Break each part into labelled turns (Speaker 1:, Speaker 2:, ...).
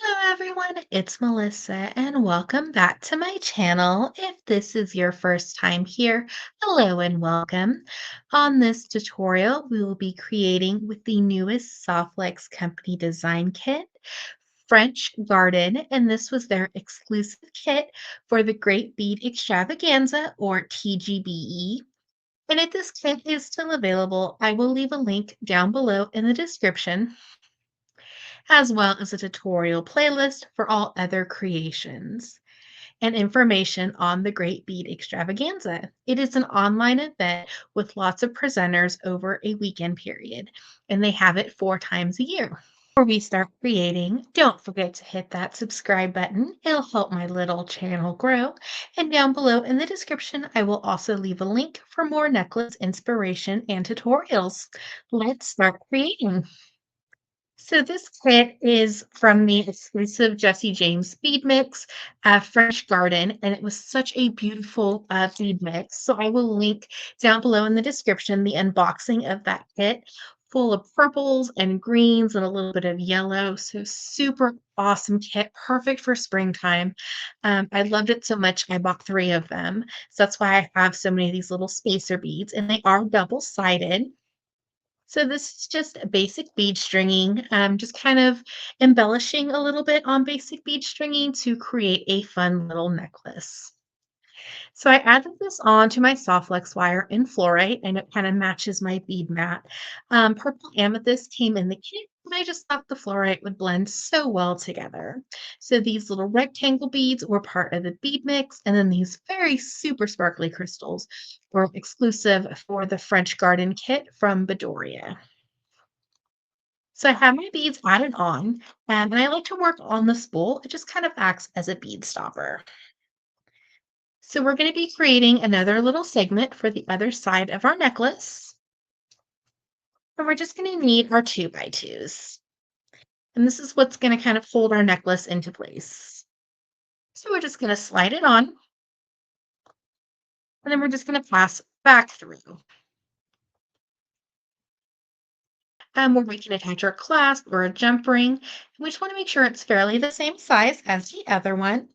Speaker 1: Hello everyone, it's Melissa and welcome back to my channel. If this is your first time here, hello and welcome. On this tutorial, we will be creating with the newest Softlex company design kit, French Garden, and this was their exclusive kit for the Great Bead Extravaganza or TGBE. And if this kit is still available, I will leave a link down below in the description as well as a tutorial playlist for all other creations and information on the Great Bead Extravaganza. It is an online event with lots of presenters over a weekend period, and they have it 4 times a year. Before we start creating, don't forget to hit that subscribe button. It'll help my little channel grow. And down below in the description, I will also leave a link for more necklace inspiration and tutorials. Let's start creating. So this kit is from the exclusive Jesse James bead mix, French Garden, and it was such a beautiful bead mix. So I will link down below in the description the unboxing of that kit, full of purples and greens and a little bit of yellow. So super awesome kit, perfect for springtime. I loved it so much I bought 3 of them. So that's why I have so many of these little spacer beads, and they are double-sided. So this is just basic bead stringing, just kind of embellishing a little bit on basic bead stringing to create a fun little necklace. So I added this on to my Softlex wire in fluorite, and it kind of matches my bead mat. Purple amethyst came in the kit, and I just thought the fluorite would blend so well together. So these little rectangle beads were part of the bead mix, and then these very super sparkly crystals were exclusive for the French Garden kit from Bedoria. So I have my beads added on, and I like to work on the spool. It just kind of acts as a bead stopper. So we're going to be creating another little segment for the other side of our necklace. And we're just going to need our 2x2s. And this is what's going to kind of hold our necklace into place. So we're just going to slide it on, and then we're just going to pass back through. Where we can attach our clasp or a jump ring. And we just want to make sure it's fairly the same size as the other one.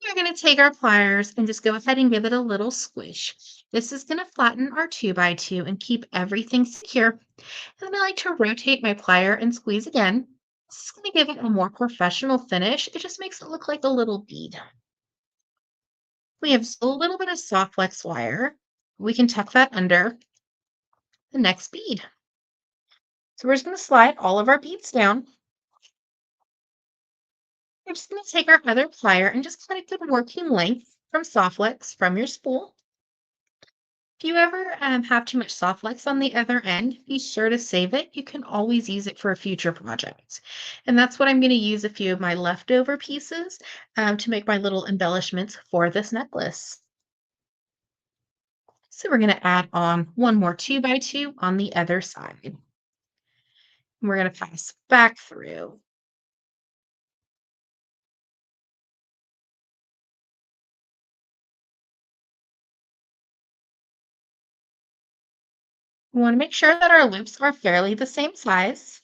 Speaker 1: We're going to take our pliers and just go ahead and give it a little squish. This is going to flatten our 2x2 and keep everything secure. And then I like to rotate my plier and squeeze again. This is going to give it a more professional finish. It just makes it look like a little bead. We have just a little bit of soft flex wire. We can tuck that under the next bead. So we're just going to slide all of our beads down. We're just going to take our other plier and just cut a good working length from Softlex from your spool. If you ever have too much Softlex on the other end, be sure to save it. You can always use it for a future project. And that's what I'm going to use a few of my leftover pieces to make my little embellishments for this necklace. So we're going to add on one more 2x2 on the other side. We're going to pass back through. We want to make sure that our loops are fairly the same size.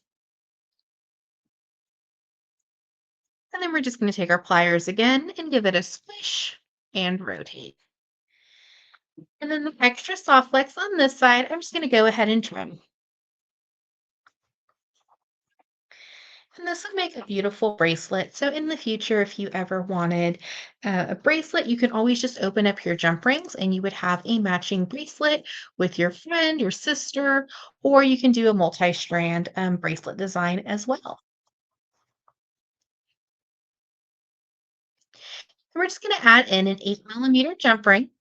Speaker 1: And then we're just going to take our pliers again and give it a squish and rotate. And then the extra soft flex on this side, I'm just going to go ahead and trim. And this would make a beautiful bracelet. So in the future, if you ever wanted a bracelet, you can always just open up your jump rings and you would have a matching bracelet with your friend, your sister, or you can do a multi-strand bracelet design as well. And we're just going to add in an 8mm jump ring.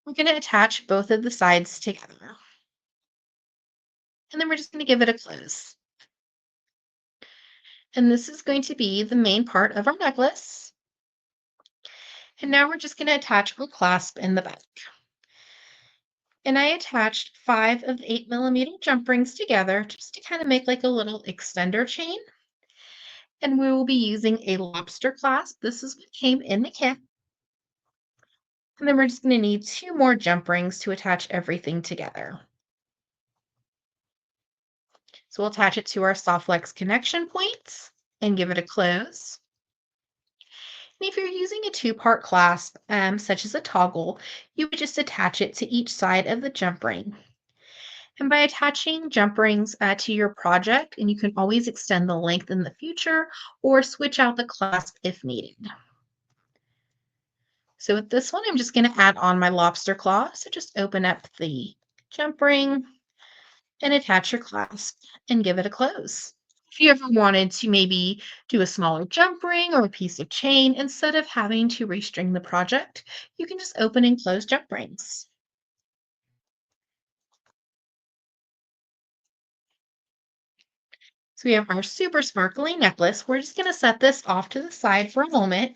Speaker 1: We're going to attach both of the sides together. And then we're just going to give it a close. And this is going to be the main part of our necklace. And now we're just going to attach our clasp in the back. And I attached 5 of the 8mm jump rings together just to kind of make like a little extender chain. And we will be using a lobster clasp. This is what came in the kit. And then we're just going to need 2 more jump rings to attach everything together. So we'll attach it to our Softflex connection points and give it a close. And if you're using a two-part clasp, such as a toggle, you would just attach it to each side of the jump ring. And by attaching jump rings to your project, and you can always extend the length in the future or switch out the clasp if needed. So with this one, I'm just going to add on my lobster claw. So just open up the jump ring and attach your clasp and give it a close. If you ever wanted to maybe do a smaller jump ring or a piece of chain, instead of having to restring the project, you can just open and close jump rings. So we have our super sparkly necklace. We're just going to set this off to the side for a moment.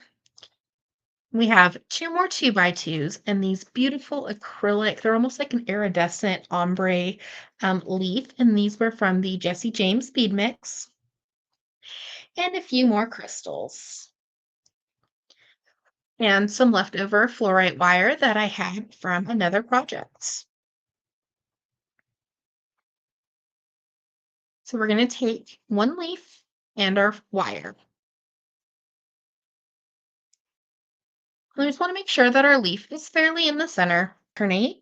Speaker 1: We have two more 2x2s and these beautiful acrylic, they're almost like an iridescent ombre leaf. And these were from the Jesse James bead mix. And a few more crystals. And some leftover fluorite wire that I had from another project. So we're going to take one leaf and our wire. We just want to make sure that our leaf is fairly in the center. Alternate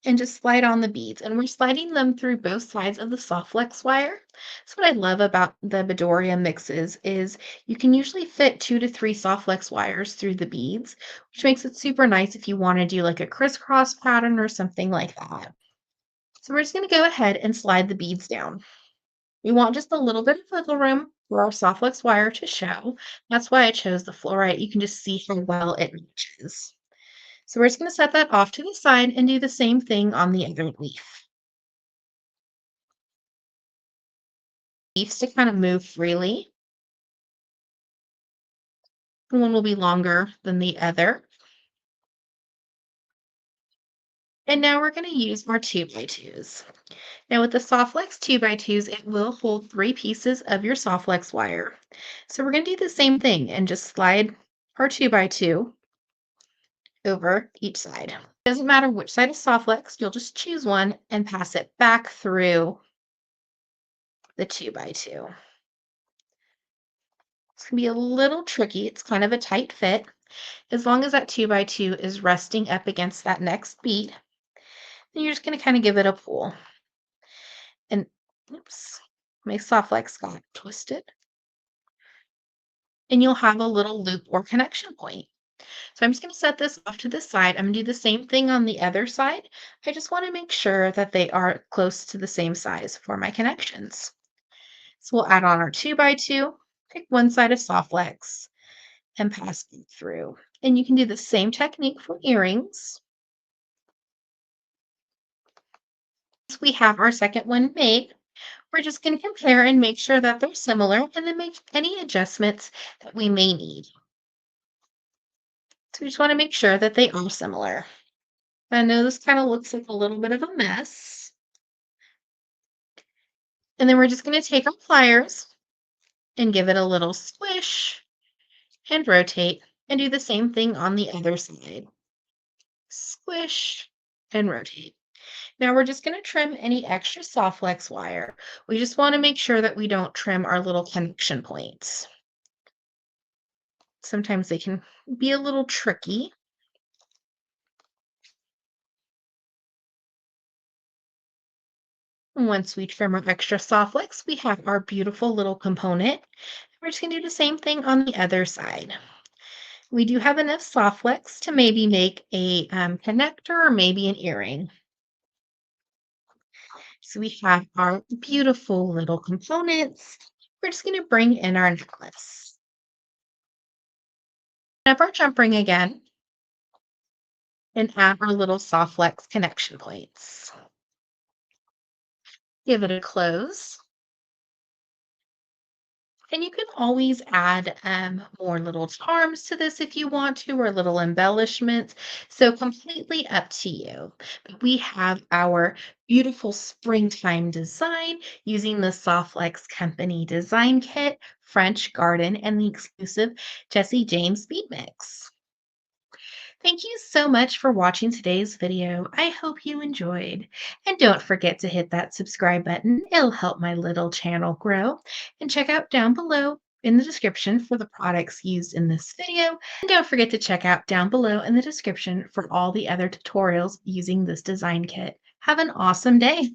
Speaker 1: and just slide on the beads. And we're sliding them through both sides of the Softflex wire. So what I love about the Bedoria mixes is you can usually fit 2 to 3 Softflex wires through the beads, which makes it super nice if you want to do like a crisscross pattern or something like that. So we're just going to go ahead and slide the beads down. We want just a little bit of wiggle room for our Softflex wire to show. That's why I chose the fluorite. You can just see how well it matches. So we're just going to set that off to the side and do the same thing on the other leaf. Leaves to kind of move freely. One will be longer than the other. And now we're going to use our 2x2s. Now with the Softflex 2x2s, it will hold 3 pieces of your Softflex wire. So we're going to do the same thing and just slide our 2x2 over each side. Doesn't matter which side is Softflex, you'll just choose one and pass it back through the 2x2. It's going to be a little tricky. It's kind of a tight fit. As long as that 2x2 is resting up against that next bead, then you're just going to kind of give it a pull. And oops, my Softflex got twisted. And you'll have a little loop or connection point. So I'm just going to set this off to the side. I'm going to do the same thing on the other side. I just want to make sure that they are close to the same size for my connections. So we'll add on our 2x2, pick one side of Softflex, and pass it through. And you can do the same technique for earrings. Once we have our second one made, we're just going to compare and make sure that they're similar and then make any adjustments that we may need. So we just want to make sure that they are similar. I know this kind of looks like a little bit of a mess. And then we're just going to take our pliers and give it a little squish and rotate and do the same thing on the other side. Squish and rotate. Now we're just going to trim any extra Softflex wire. We just want to make sure that we don't trim our little connection points. Sometimes they can be a little tricky. Once we trim our extra Softflex, we have our beautiful little component. We're just going to do the same thing on the other side. We do have enough Softflex to maybe make a connector or maybe an earring. So we have our beautiful little components. We're just going to bring in our necklace. Up our jump ring again and add our little Softflex connection points. Give it a close. And you can always add more little charms to this if you want to, or little embellishments. So completely up to you. But we have our beautiful springtime design using the Softflex Company Design Kit, French Garden, and the exclusive Jesse James Bead Mix. Thank you so much for watching today's video. I hope you enjoyed. And don't forget to hit that subscribe button. It'll help my little channel grow. And check out down below in the description for the products used in this video. And don't forget to check out down below in the description for all the other tutorials using this design kit. Have an awesome day.